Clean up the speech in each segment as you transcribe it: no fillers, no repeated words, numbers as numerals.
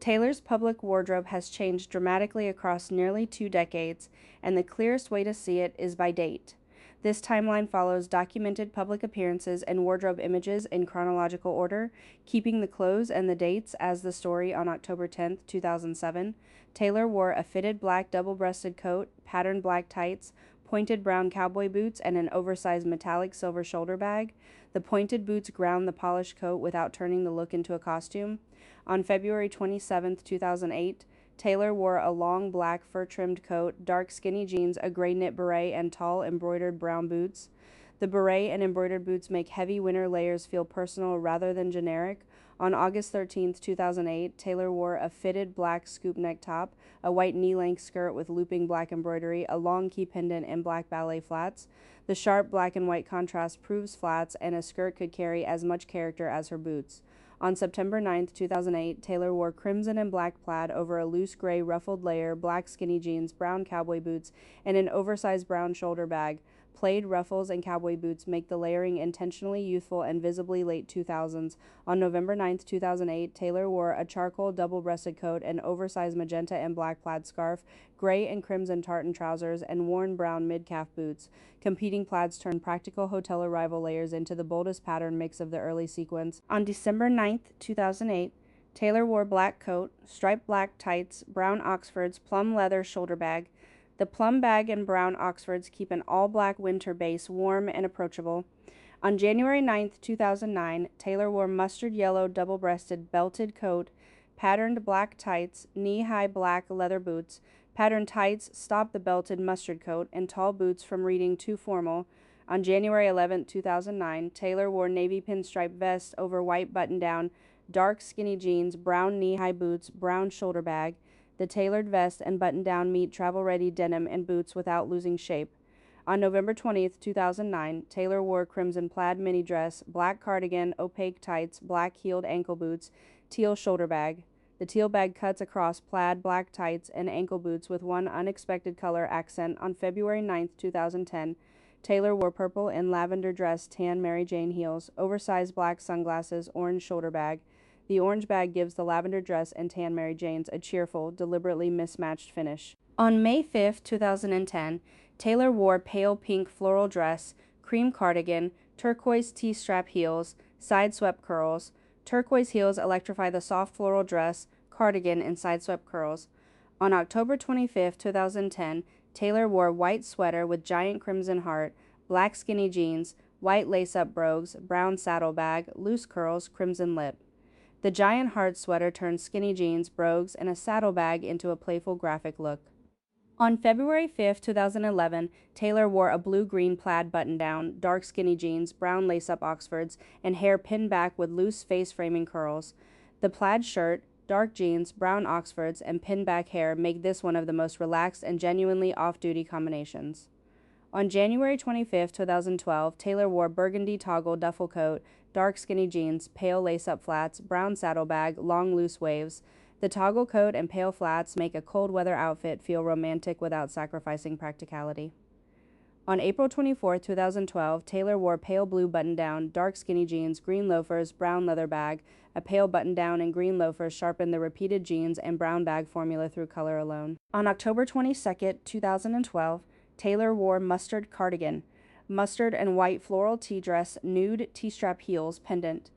Taylor's public wardrobe has changed dramatically across nearly 2 decades, and the clearest way to see it is by date. This timeline follows documented public appearances and wardrobe images in chronological order, keeping the clothes and the dates as the story on October 10, 2007. Taylor wore a fitted black double-breasted coat, patterned black tights, pointed brown cowboy boots, and an oversized metallic silver shoulder bag. The pointed boots ground the polished coat without turning the look into a costume. On February 27, 2008, Taylor wore a long black fur-trimmed coat, dark skinny jeans, a gray knit beret, and tall embroidered brown boots. The beret and embroidered boots make heavy winter layers feel personal rather than generic. On August 13, 2008, Taylor wore a fitted black scoop neck top, a white knee-length skirt with looping black embroidery, a long key pendant, and black ballet flats. The sharp black and white contrast proves flats, and a skirt could carry as much character as her boots. On September 9, 2008, Taylor wore crimson and black plaid over a loose gray ruffled layer, black skinny jeans, brown cowboy boots, and an oversized brown shoulder bag. Plaid, ruffles, and cowboy boots make the layering intentionally youthful and visibly late 2000s. On November 9, 2008, Taylor wore a charcoal double-breasted coat, an oversized magenta and black plaid scarf, gray and crimson tartan trousers, and worn brown mid-calf boots. Competing plaids turned practical hotel arrival layers into the boldest pattern mix of the early sequence. On December 9, 2008, Taylor wore black coat, striped black tights, brown Oxfords, plum leather shoulder bag. The plum bag and brown Oxfords keep an all-black winter base warm and approachable. On January 9, 2009, Taylor wore mustard yellow double-breasted belted coat, patterned black tights, knee-high black leather boots. Patterned tights stop the belted mustard coat, and tall boots from reading too formal. On January 11, 2009, Taylor wore navy pinstripe vest over white button-down, dark skinny jeans, brown knee-high boots, brown shoulder bag. The tailored vest and button-down meet travel-ready denim and boots without losing shape. On November 20, 2009, Taylor wore crimson plaid mini dress, black cardigan, opaque tights, black heeled ankle boots, teal shoulder bag. The teal bag cuts across plaid, black tights, and ankle boots with one unexpected color accent. On February 9, 2010, Taylor wore purple and lavender dress, tan Mary Jane heels, oversized black sunglasses, orange shoulder bag. The orange bag gives the lavender dress and tan Mary Janes a cheerful, deliberately mismatched finish. On May 5, 2010, Taylor wore pale pink floral dress, cream cardigan, turquoise T-strap heels, side-swept curls. Turquoise heels electrify the soft floral dress, cardigan, and side-swept curls. On October 25, 2010, Taylor wore white sweater with giant crimson heart, black skinny jeans, white lace-up brogues, brown saddlebag, loose curls, crimson lip. The giant heart sweater turns skinny jeans, brogues, and a saddlebag into a playful graphic look. On February 5, 2011, Taylor wore a blue-green plaid button-down, dark skinny jeans, brown lace-up Oxfords, and hair pinned back with loose face-framing curls. The plaid shirt, dark jeans, brown Oxfords, and pinned-back hair make this one of the most relaxed and genuinely off-duty combinations. On January 25, 2012, Taylor wore burgundy toggle duffel coat, dark skinny jeans, pale lace-up flats, brown saddlebag, long loose waves. The toggle coat and pale flats make a cold weather outfit feel romantic without sacrificing practicality. On April 24, 2012, Taylor wore pale blue button-down, dark skinny jeans, green loafers, brown leather bag. A pale button-down and green loafers sharpen the repeated jeans and brown bag formula through color alone. On October 22, 2012, Taylor wore mustard cardigan, mustard and white floral tea dress, nude T-strap heels, pendant.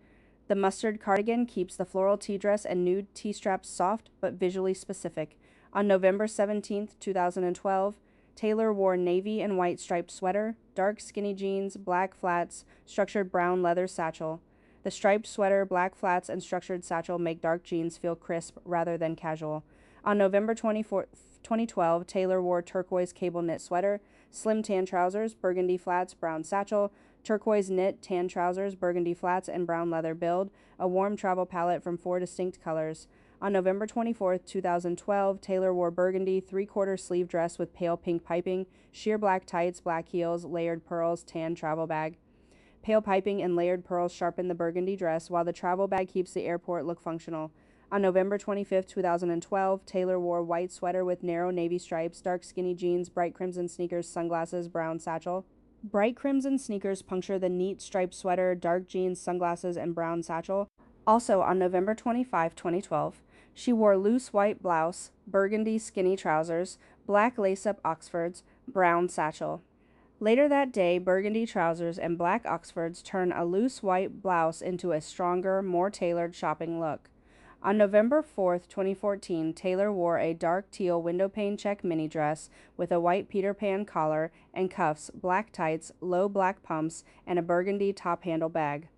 The mustard cardigan keeps the floral tea dress and nude T-straps soft but visually specific. On November 17, 2012, Taylor wore navy and white striped sweater, dark skinny jeans, black flats, structured brown leather satchel. The striped sweater, black flats, and structured satchel make dark jeans feel crisp rather than casual. On November 24, 2012, Taylor wore turquoise cable knit sweater, slim tan trousers, burgundy flats, brown satchel, turquoise knit tan trousers, burgundy flats, and brown leather build, a warm travel palette from 4 distinct colors. On November 24, 2012, Taylor wore burgundy three-quarter sleeve dress with pale pink piping, sheer black tights, black heels, layered pearls, tan travel bag. Pale piping and layered pearls sharpen the burgundy dress, while the travel bag keeps the airport look functional. On November 25, 2012, Taylor wore white sweater with narrow navy stripes, dark skinny jeans, bright crimson sneakers, sunglasses, brown satchel. Bright crimson sneakers puncture the neat striped sweater, dark jeans, sunglasses, and brown satchel. Also on November 25, 2012, She wore loose white blouse, burgundy skinny trousers, black lace-up Oxfords, brown satchel. Later that day, burgundy trousers and black Oxfords turn a loose white blouse into a stronger, more tailored shopping look. On November 4th, 2014, Taylor wore a dark teal windowpane check mini dress with a white Peter Pan collar and cuffs, black tights, low black pumps, and a burgundy top handle bag.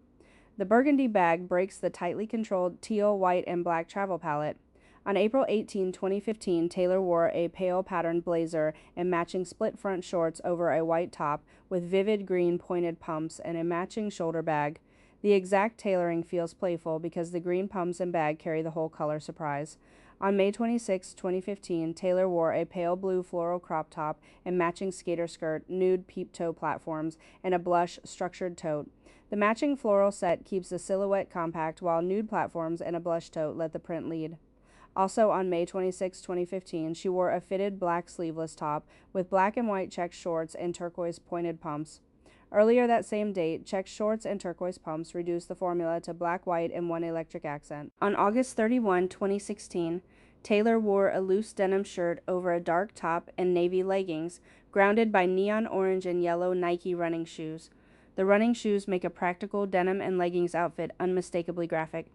The burgundy bag breaks the tightly controlled teal, white, and black travel palette. On April 18, 2015, Taylor wore a pale patterned blazer and matching split front shorts over a white top with vivid green pointed pumps and a matching shoulder bag. The exact tailoring feels playful because the green pumps and bag carry the whole color surprise. On May 26, 2015, Taylor wore a pale blue floral crop top and matching skater skirt, nude peep toe platforms, and a blush structured tote. The matching floral set keeps the silhouette compact, while nude platforms and a blush tote let the print lead. Also on May 26, 2015, she wore a fitted black sleeveless top with black and white check shorts and turquoise pointed pumps. Earlier that same date, check shorts and turquoise pumps reduced the formula to black, white, and one electric accent. On August 31, 2016, Taylor wore a loose denim shirt over a dark top and navy leggings, grounded by neon orange and yellow Nike running shoes. The running shoes make a practical denim and leggings outfit unmistakably graphic.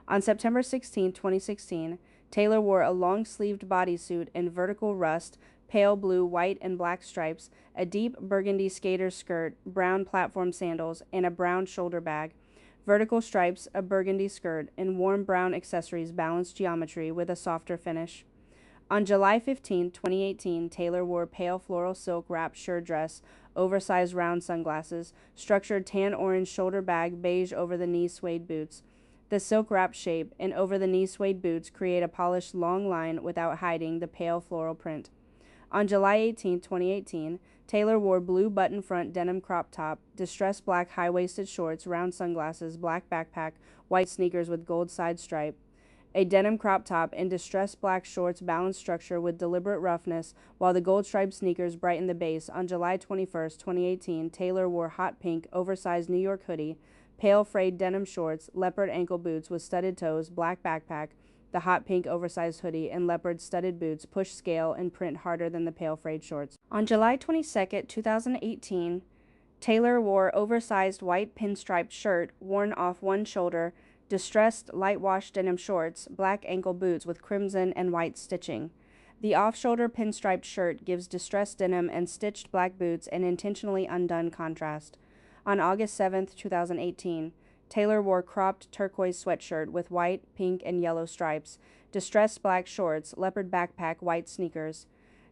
On September 16, 2016, Taylor wore a long-sleeved bodysuit in vertical rust, pale blue, white, and black stripes, a deep burgundy skater skirt, brown platform sandals, and a brown shoulder bag. Vertical stripes, a burgundy skirt, and warm brown accessories balance geometry with a softer finish. On July 15, 2018, Taylor wore pale floral silk wrap shirt dress, oversized round sunglasses, structured tan orange shoulder bag, beige over-the-knee suede boots. The silk wrap shape and over-the-knee suede boots create a polished long line without hiding the pale floral print. On July 18, 2018, Taylor wore blue button front denim crop top, distressed black high-waisted shorts, round sunglasses, black backpack, white sneakers with gold side stripe, a denim crop top, and distressed black shorts balance structure with deliberate roughness, while the gold striped sneakers brighten the base. On July 21, 2018, Taylor wore hot pink oversized New York hoodie, pale frayed denim shorts, leopard ankle boots with studded toes, black backpack, the hot pink oversized hoodie, and leopard studded boots push scale and print harder than the pale frayed shorts. On July 22, 2018, Taylor wore oversized white pinstriped shirt worn off one shoulder, distressed light wash denim shorts, black ankle boots with crimson and white stitching. The off-shoulder pinstriped shirt gives distressed denim and stitched black boots an intentionally undone contrast. On August 7, 2018, Taylor wore cropped turquoise sweatshirt with white, pink, and yellow stripes, distressed black shorts, leopard backpack, white sneakers.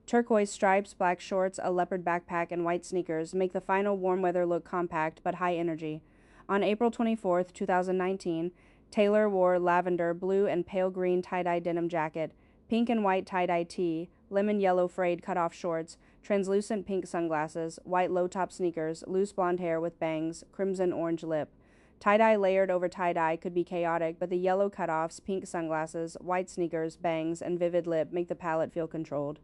Turquoise stripes, black shorts, a leopard backpack, and white sneakers make the final warm weather look compact but high energy. On April 24, 2019, Taylor wore lavender, blue, and pale green tie-dye denim jacket, pink and white tie-dye tee, lemon yellow frayed cut-off shorts, translucent pink sunglasses, white low-top sneakers, loose blonde hair with bangs, crimson orange lip. Tie-dye layered over tie-dye could be chaotic, but the yellow cutoffs, pink sunglasses, white sneakers, bangs, and vivid lip make the palette feel controlled.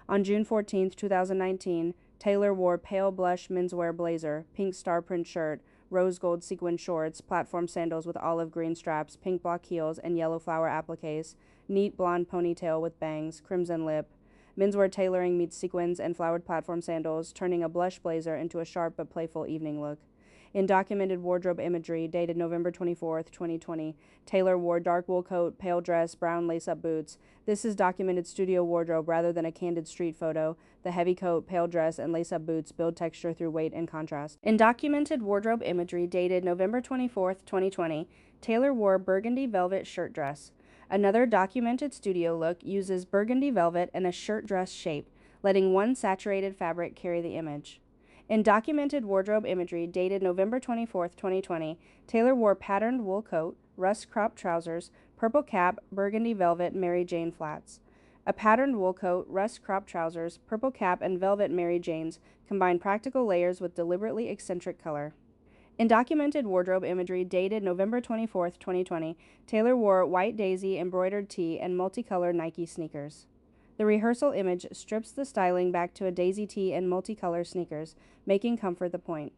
On June 14, 2019, Taylor wore pale blush menswear blazer, pink star print shirt, rose gold sequin shorts, platform sandals with olive green straps, pink block heels, and yellow flower appliques, neat blonde ponytail with bangs, crimson lip. Menswear tailoring meets sequins and flowered platform sandals, turning a blush blazer into a sharp but playful evening look. In documented wardrobe imagery dated November 24, 2020, Taylor wore dark wool coat, pale dress, brown lace-up boots. This is documented studio wardrobe rather than a candid street photo. The heavy coat, pale dress, and lace-up boots build texture through weight and contrast. In documented wardrobe imagery dated November 24, 2020, Taylor wore burgundy velvet shirt dress. Another documented studio look uses burgundy velvet and a shirt dress shape, letting one saturated fabric carry the image. In documented wardrobe imagery dated November 24, 2020, Taylor wore patterned wool coat, rust cropped trousers, purple cap, burgundy velvet Mary Jane flats. A patterned wool coat, rust cropped trousers, purple cap, and velvet Mary Janes combine practical layers with deliberately eccentric color. In documented wardrobe imagery dated November 24, 2020, Taylor wore white daisy embroidered tee and multicolored Nike sneakers. The rehearsal image strips the styling back to a daisy tee and multicolor sneakers, making comfort the point.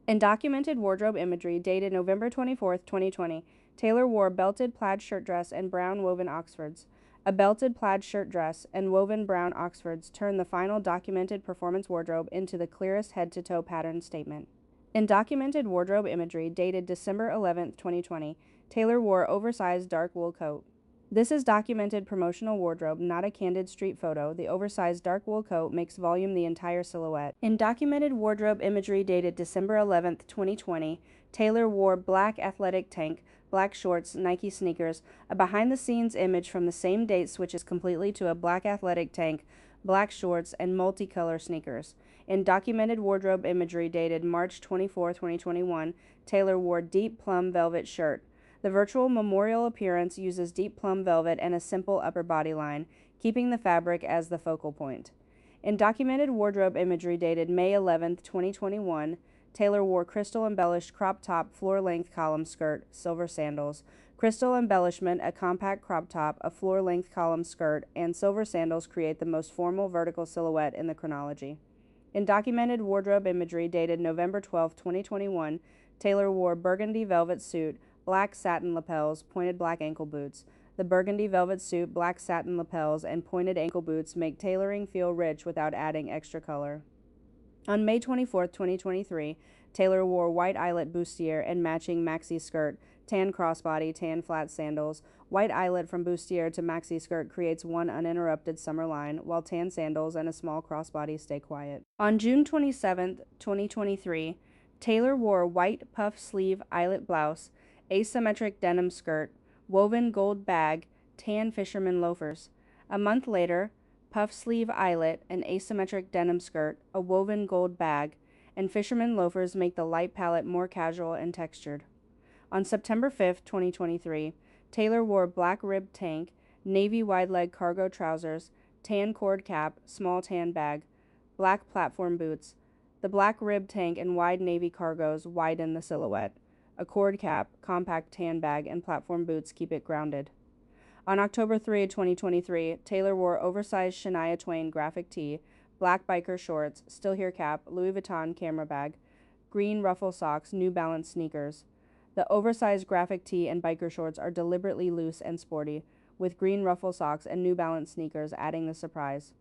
In documented wardrobe imagery dated November 24, 2020, Taylor wore belted plaid shirt dress and brown woven Oxfords. A belted plaid shirt dress and woven brown Oxfords turned the final documented performance wardrobe into the clearest head-to-toe pattern statement. In documented wardrobe imagery dated December 11, 2020, Taylor wore oversized dark wool coat. This is documented promotional wardrobe, not a candid street photo. The oversized dark wool coat makes volume the entire silhouette. In documented wardrobe imagery dated December 11, 2020, Taylor wore black athletic tank, black shorts, Nike sneakers. A behind-the-scenes image from the same date switches completely to a black athletic tank, black shorts, and multicolor sneakers. In documented wardrobe imagery dated March 24, 2021, Taylor wore deep plum velvet shirt. The virtual memorial appearance uses deep plum velvet and a simple upper body line, keeping the fabric as the focal point. In documented wardrobe imagery dated May 11, 2021, Taylor wore crystal-embellished crop top, floor-length column skirt, silver sandals. Crystal embellishment, a compact crop top, a floor-length column skirt, and silver sandals create the most formal vertical silhouette in the chronology. In documented wardrobe imagery dated November 12, 2021, Taylor wore burgundy velvet suit, black satin lapels, pointed black ankle boots. The burgundy velvet suit, black satin lapels, and pointed ankle boots make tailoring feel rich without adding extra color. On May 24, 2023, Taylor wore white eyelet bustier and matching maxi skirt, tan crossbody, tan flat sandals. White eyelet from bustier to maxi skirt creates one uninterrupted summer line, while tan sandals and a small crossbody stay quiet. On June 27, 2023, Taylor wore white puff sleeve eyelet blouse, asymmetric denim skirt, woven gold bag, tan fisherman loafers. A month later, puff sleeve eyelet, an asymmetric denim skirt, a woven gold bag, and fisherman loafers make the light palette more casual and textured. On September 5, 2023, Taylor wore black ribbed tank, navy wide leg cargo trousers, tan cord cap, small tan bag, black platform boots. The black ribbed tank and wide navy cargos widen the silhouette. A cord cap, compact tan bag, and platform boots keep it grounded. On October 3, 2023, Taylor wore oversized Shania Twain graphic tee, black biker shorts, still here cap, Louis Vuitton camera bag, green ruffle socks, New Balance sneakers. The oversized graphic tee and biker shorts are deliberately loose and sporty, with green ruffle socks and New Balance sneakers adding the surprise.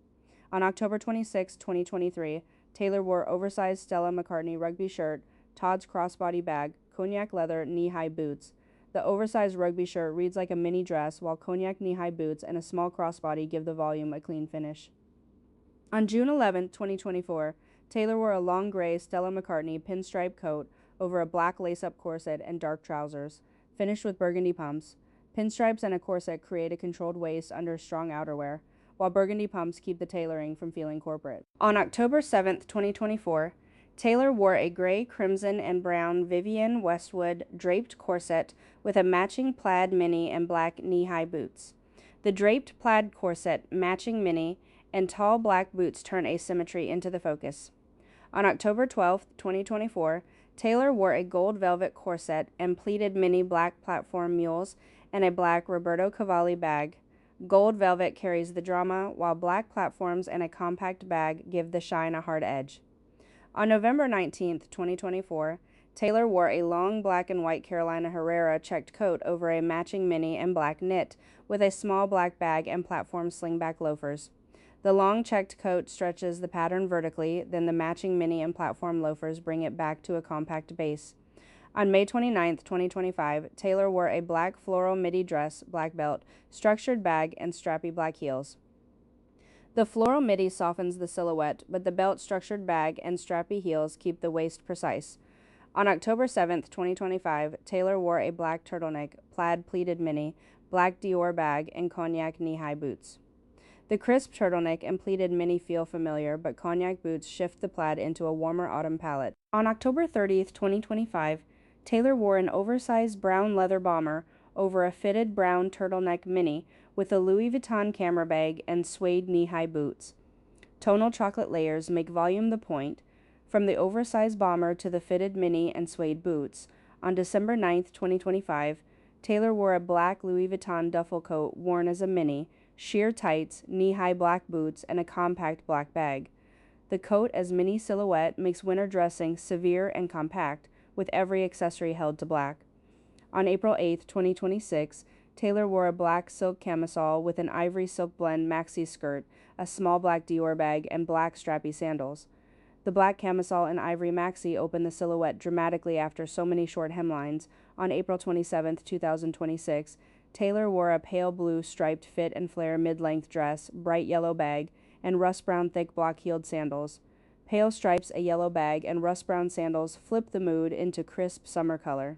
On October 26, 2023, Taylor wore oversized Stella McCartney rugby shirt, Todd's crossbody bag, cognac leather knee-high boots. The oversized rugby shirt reads like a mini dress, while cognac knee-high boots and a small crossbody give the volume a clean finish. On June 11, 2024, Taylor wore a long gray Stella McCartney pinstripe coat over a black lace-up corset and dark trousers, finished with burgundy pumps. Pinstripes and a corset create a controlled waist under strong outerwear, while burgundy pumps keep the tailoring from feeling corporate. On October 7, 2024, Taylor wore a gray, crimson, and brown Vivienne Westwood draped corset with a matching plaid mini and black knee-high boots. The draped plaid corset, matching mini, and tall black boots turn asymmetry into the focus. On October 12, 2024, Taylor wore a gold velvet corset and pleated mini black platform mules and a black Roberto Cavalli bag. Gold velvet carries the drama, while black platforms and a compact bag give the shine a hard edge. On November 19, 2024, Taylor wore a long black and white Carolina Herrera checked coat over a matching mini and black knit, with a small black bag and platform slingback loafers. The long checked coat stretches the pattern vertically, then the matching mini and platform loafers bring it back to a compact base. On May 29, 2025, Taylor wore a black floral midi dress, black belt, structured bag, and strappy black heels. The floral midi softens the silhouette, but the belt, structured bag, and strappy heels keep the waist precise. On October 7, 2025, Taylor wore a black turtleneck, plaid pleated mini, black Dior bag, and cognac knee-high boots. The crisp turtleneck and pleated mini feel familiar, but cognac boots shift the plaid into a warmer autumn palette. On October 30, 2025, Taylor wore an oversized brown leather bomber over a fitted brown turtleneck mini with a Louis Vuitton camera bag and suede knee-high boots. Tonal chocolate layers make volume the point, from the oversized bomber to the fitted mini and suede boots. On December 9, 2025, Taylor wore a black Louis Vuitton duffel coat worn as a mini, sheer tights, knee-high black boots, and a compact black bag. The coat as mini silhouette makes winter dressing severe and compact, with every accessory held to black. On April 8, 2026, Taylor wore a black silk camisole with an ivory silk blend maxi skirt, a small black Dior bag, and black strappy sandals. The black camisole and ivory maxi opened the silhouette dramatically after so many short hemlines. On April 27, 2026, Taylor wore a pale blue striped fit and flare mid-length dress, bright yellow bag, and rust brown thick block-heeled sandals. Pale stripes, a yellow bag, and rust brown sandals flipped the mood into crisp summer color.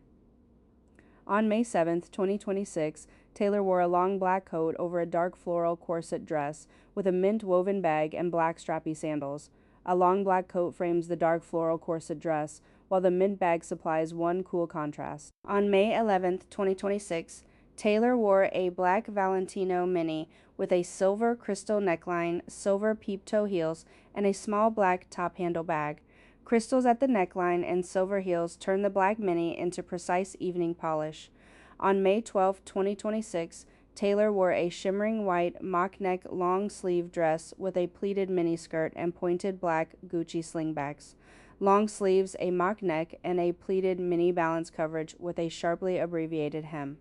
On May 7, 2026, Taylor wore a long black coat over a dark floral corset dress with a mint woven bag and black strappy sandals. A long black coat frames the dark floral corset dress, while the mint bag supplies one cool contrast. On May 11, 2026, Taylor wore a black Valentino mini with a silver crystal neckline, silver peep-toe heels, and a small black top handle bag. Crystals at the neckline and silver heels turn the black mini into precise evening polish. On May 12, 2026, Taylor wore a shimmering white mock neck long sleeve dress with a pleated miniskirt and pointed black Gucci slingbacks. Long sleeves, a mock neck, and a pleated mini balance coverage with a sharply abbreviated hem.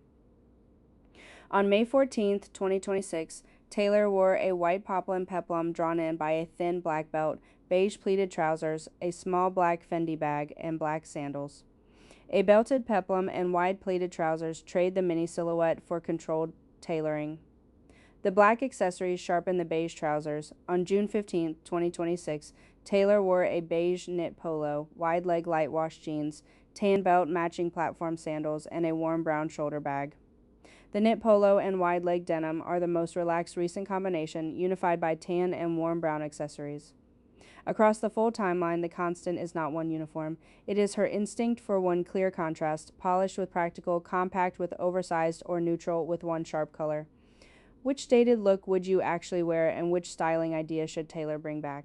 On May 14, 2026, Taylor wore a white poplin peplum drawn in by a thin black belt, beige pleated trousers, a small black Fendi bag, and black sandals. A belted peplum and wide pleated trousers trade the mini silhouette for controlled tailoring. The black accessories sharpen the beige trousers. On June 15, 2026, Taylor wore a beige knit polo, wide leg light wash jeans, tan belt matching platform sandals, and a warm brown shoulder bag. The knit polo and wide leg denim are the most relaxed recent combination, unified by tan and warm brown accessories. Across the full timeline, the constant is not one uniform. It is her instinct for one clear contrast, polished with practical, compact with oversized, or neutral with one sharp color. Which dated look would you actually wear, and which styling idea should Taylor bring back?